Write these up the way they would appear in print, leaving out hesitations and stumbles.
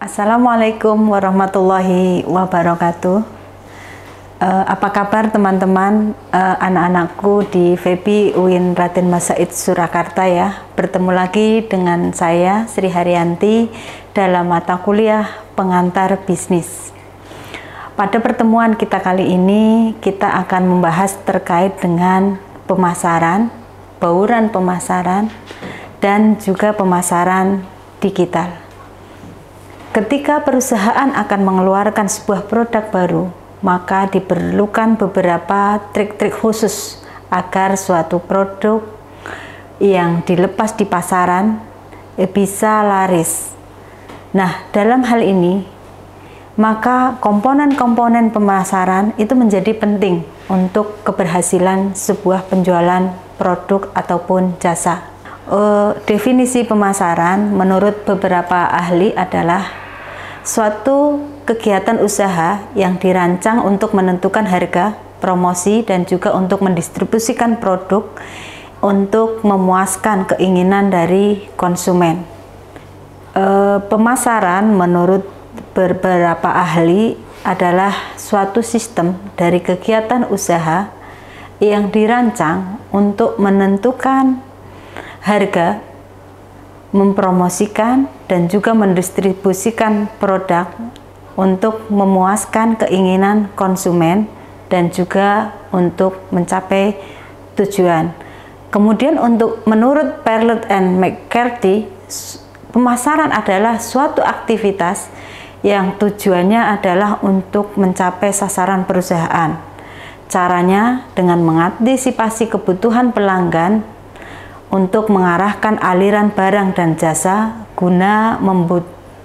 Assalamualaikum warahmatullahi wabarakatuh. Apa kabar teman-teman, anak-anakku di FEBI UIN Raden Mas Said Surakarta ya. Bertemu lagi dengan saya Sri Haryanti dalam mata kuliah pengantar bisnis. Pada pertemuan kita kali ini kita akan membahas terkait dengan pemasaran, bauran pemasaran, dan juga pemasaran digital. Ketika perusahaan akan mengeluarkan sebuah produk baru, maka diperlukan beberapa trik-trik khusus agar suatu produk yang dilepas di pasaran bisa laris. Nah, dalam hal ini, maka komponen-komponen pemasaran itu menjadi penting untuk keberhasilan sebuah penjualan produk ataupun jasa. Definisi pemasaran menurut beberapa ahli adalah suatu kegiatan usaha yang dirancang untuk menentukan harga, promosi, dan juga untuk mendistribusikan produk untuk memuaskan keinginan dari konsumen. Pemasaran menurut beberapa ahli adalah suatu sistem dari kegiatan usaha yang dirancang untuk menentukan harga, mempromosikan, dan juga mendistribusikan produk untuk memuaskan keinginan konsumen dan juga untuk mencapai tujuan. Kemudian menurut Perlet and McCarthy, pemasaran adalah suatu aktivitas yang tujuannya adalah untuk mencapai sasaran perusahaan. Caranya dengan mengantisipasi kebutuhan pelanggan untuk mengarahkan aliran barang dan jasa guna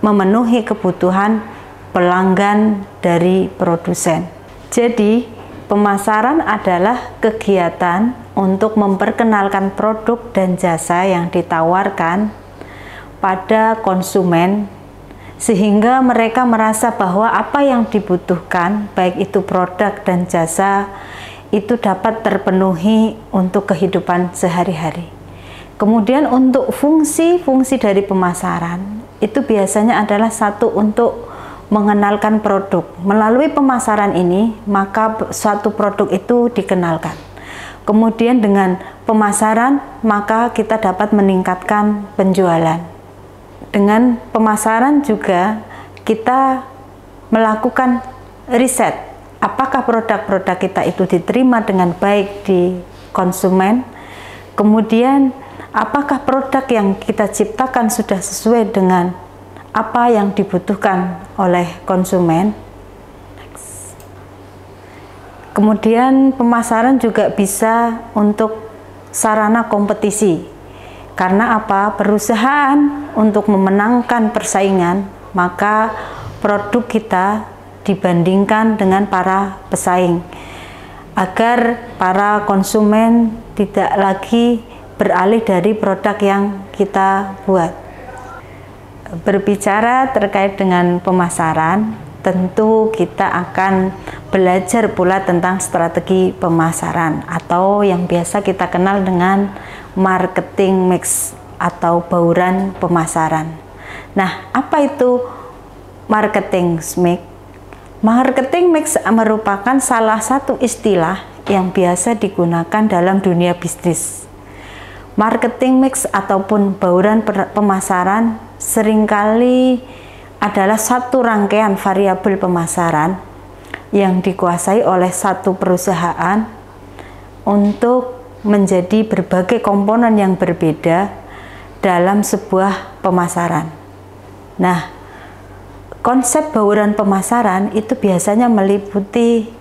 memenuhi kebutuhan pelanggan dari produsen. Jadi, pemasaran adalah kegiatan untuk memperkenalkan produk dan jasa yang ditawarkan pada konsumen sehingga mereka merasa bahwa apa yang dibutuhkan, baik itu produk dan jasa, itu dapat terpenuhi untuk kehidupan sehari-hari. Kemudian untuk fungsi-fungsi dari pemasaran, itu biasanya adalah satu untuk mengenalkan produk. Melalui pemasaran ini, maka suatu produk itu dikenalkan. Kemudian dengan pemasaran, maka kita dapat meningkatkan penjualan. Dengan pemasaran juga kita melakukan riset. Apakah produk-produk kita itu diterima dengan baik di konsumen? Kemudian apakah produk yang kita ciptakan sudah sesuai dengan apa yang dibutuhkan oleh konsumen? Kemudian pemasaran juga bisa untuk sarana kompetisi. Karena apa? Perusahaan untuk memenangkan persaingan, maka produk kita dibandingkan dengan para pesaing agar para konsumen tidak lagi beralih dari produk yang kita buat. Berbicara terkait dengan pemasaran, tentu kita akan belajar pula tentang strategi pemasaran atau yang biasa kita kenal dengan marketing mix atau bauran pemasaran. Nah, apa itu marketing mix? Marketing mix merupakan salah satu istilah yang biasa digunakan dalam dunia bisnis. Marketing mix ataupun bauran pemasaran seringkali adalah satu rangkaian variabel pemasaran yang dikuasai oleh satu perusahaan untuk menjadi berbagai komponen yang berbeda dalam sebuah pemasaran. Nah, konsep bauran pemasaran itu biasanya meliputi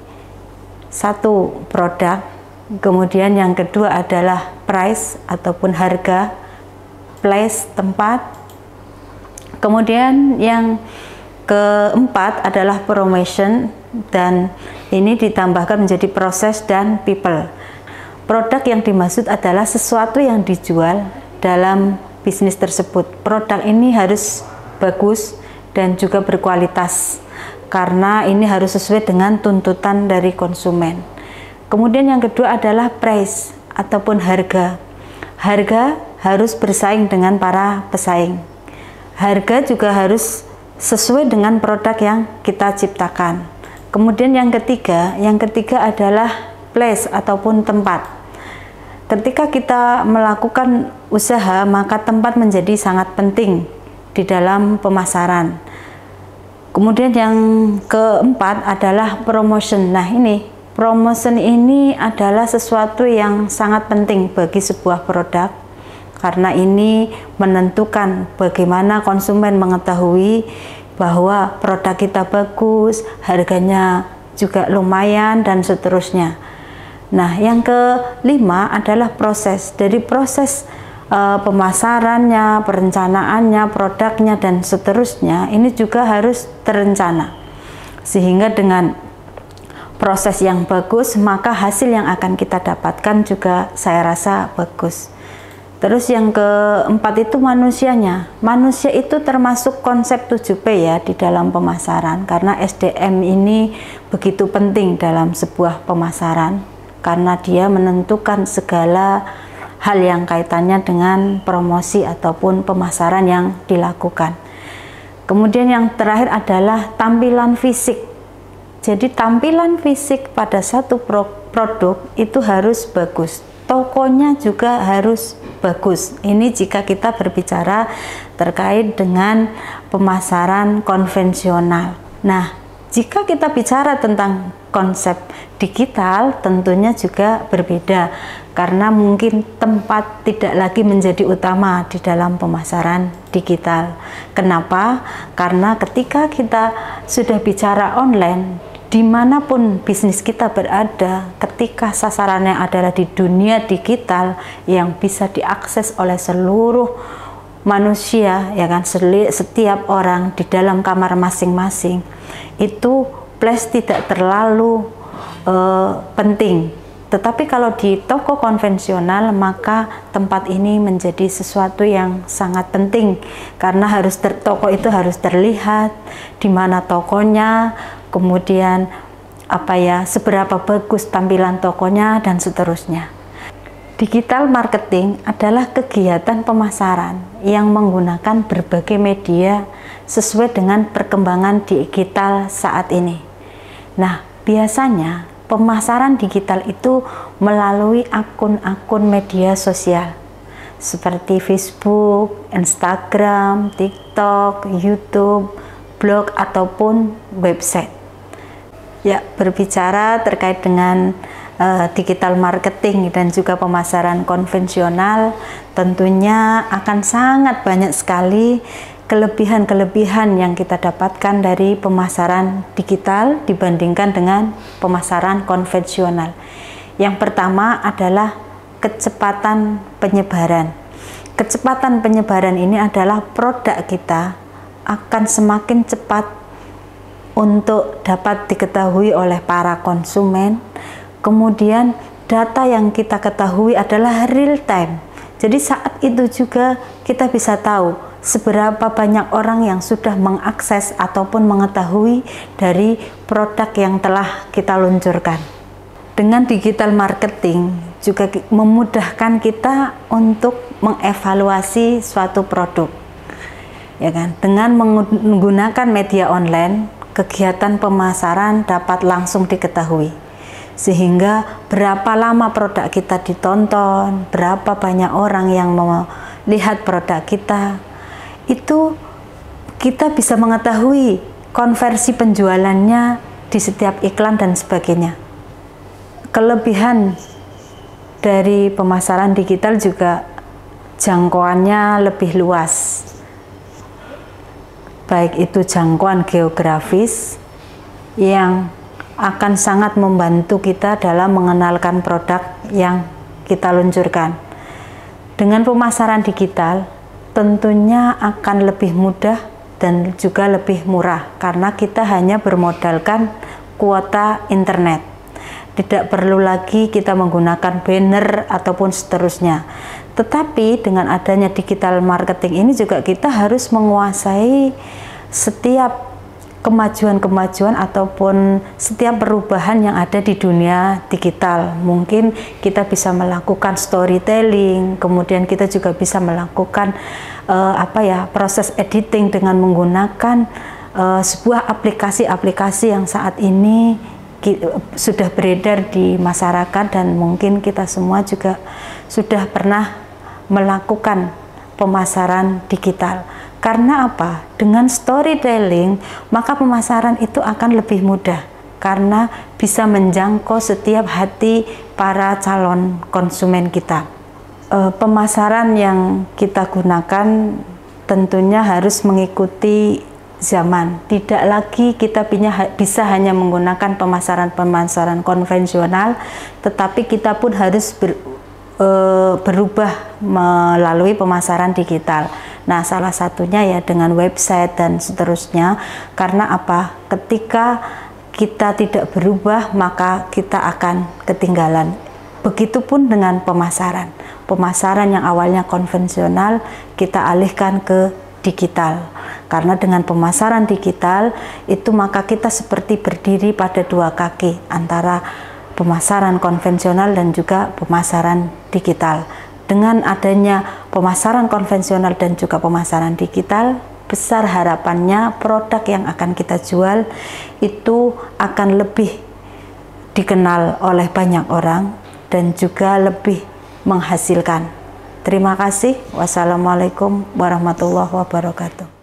satu produk, kemudian yang kedua adalah price ataupun harga, place tempat, kemudian yang keempat adalah promotion, dan ini ditambahkan menjadi proses dan people. Produk yang dimaksud adalah sesuatu yang dijual dalam bisnis tersebut. Produk ini harus bagus dan juga berkualitas karena ini harus sesuai dengan tuntutan dari konsumen. Kemudian yang kedua adalah price ataupun harga. Harga harus bersaing dengan para pesaing. Harga juga harus sesuai dengan produk yang kita ciptakan. Kemudian yang ketiga adalah place ataupun tempat. Ketika kita melakukan usaha, maka tempat menjadi sangat penting di dalam pemasaran. Kemudian yang keempat adalah promotion. Nah, ini promotion ini adalah sesuatu yang sangat penting bagi sebuah produk, karena ini menentukan bagaimana konsumen mengetahui bahwa produk kita bagus, harganya juga lumayan, dan seterusnya. Nah, yang kelima adalah proses. Dari proses pemasarannya, perencanaannya, produknya, dan seterusnya, ini juga harus terencana. Sehingga dengan proses yang bagus, maka hasil yang akan kita dapatkan juga saya rasa bagus. Terus yang keempat itu manusianya. Manusia itu termasuk konsep 7P ya di dalam pemasaran, karena SDM ini begitu penting dalam sebuah pemasaran, karena dia menentukan segala hal yang kaitannya dengan promosi ataupun pemasaran yang dilakukan. Kemudian yang terakhir adalah tampilan fisik. Jadi tampilan fisik pada satu produk itu harus bagus. Tokonya juga harus bagus. Ini jika kita berbicara terkait dengan pemasaran konvensional. Nah, jika kita bicara tentang konsep digital, tentunya juga berbeda, karena mungkin tempat tidak lagi menjadi utama di dalam pemasaran digital. Kenapa? Karena ketika kita sudah bicara online, dimanapun bisnis kita berada, ketika sasarannya adalah di dunia digital yang bisa diakses oleh seluruh manusia, ya kan, setiap orang di dalam kamar masing-masing, itu place tidak terlalu penting. Tetapi kalau di toko konvensional, maka tempat ini menjadi sesuatu yang sangat penting, karena toko itu harus terlihat di mana tokonya, kemudian seberapa bagus tampilan tokonya, dan seterusnya. Digital marketing adalah kegiatan pemasaran yang menggunakan berbagai media sesuai dengan perkembangan digital saat ini. Nah, biasanya pemasaran digital itu melalui akun-akun media sosial seperti Facebook, Instagram, TikTok, YouTube, blog, ataupun website. Ya, berbicara terkait dengan digital marketing dan juga pemasaran konvensional, tentunya akan sangat banyak sekali kelebihan-kelebihan yang kita dapatkan dari pemasaran digital dibandingkan dengan pemasaran konvensional. Yang pertama adalah kecepatan penyebaran. Kecepatan penyebaran ini adalah produk kita akan semakin cepat untuk dapat diketahui oleh para konsumen. Kemudian data yang kita ketahui adalah real time. Jadi saat itu juga kita bisa tahu seberapa banyak orang yang sudah mengakses ataupun mengetahui dari produk yang telah kita luncurkan. Dengan digital marketing juga memudahkan kita untuk mengevaluasi suatu produk. Ya kan? Dengan menggunakan media online, kegiatan pemasaran dapat langsung diketahui. Sehingga berapa lama produk kita ditonton, berapa banyak orang yang melihat produk kita, itu kita bisa mengetahui konversi penjualannya di setiap iklan dan sebagainya. Kelebihan dari pemasaran digital juga jangkauannya lebih luas, baik itu jangkauan geografis yang akan sangat membantu kita dalam mengenalkan produk yang kita luncurkan. Dengan pemasaran digital tentunya akan lebih mudah dan juga lebih murah, karena kita hanya bermodalkan kuota internet. Tidak perlu lagi kita menggunakan banner ataupun seterusnya. Tetapi dengan adanya digital marketing ini juga kita harus menguasai setiap kemajuan-kemajuan ataupun setiap perubahan yang ada di dunia digital. Mungkin kita bisa melakukan storytelling, kemudian kita juga bisa melakukan proses editing dengan menggunakan sebuah aplikasi-aplikasi yang saat ini sudah beredar di masyarakat, dan mungkin kita semua juga sudah pernah melakukan pemasaran digital. Karena apa? Dengan storytelling, maka pemasaran itu akan lebih mudah karena bisa menjangkau setiap hati para calon konsumen kita. Pemasaran yang kita gunakan tentunya harus mengikuti zaman. Tidak lagi kita bisa hanya menggunakan pemasaran konvensional, tetapi kita pun harus berubah melalui pemasaran digital. Nah, salah satunya ya dengan website dan seterusnya. Karena apa? Ketika kita tidak berubah, maka kita akan ketinggalan. Begitupun dengan pemasaran. Pemasaran yang awalnya konvensional, kita alihkan ke digital. Karena dengan pemasaran digital itu maka kita seperti berdiri pada dua kaki antara pemasaran konvensional dan juga pemasaran digital. Dengan adanya pemasaran konvensional dan juga pemasaran digital, besar harapannya produk yang akan kita jual itu akan lebih dikenal oleh banyak orang dan juga lebih menghasilkan. Terima kasih. Wassalamualaikum warahmatullahi wabarakatuh.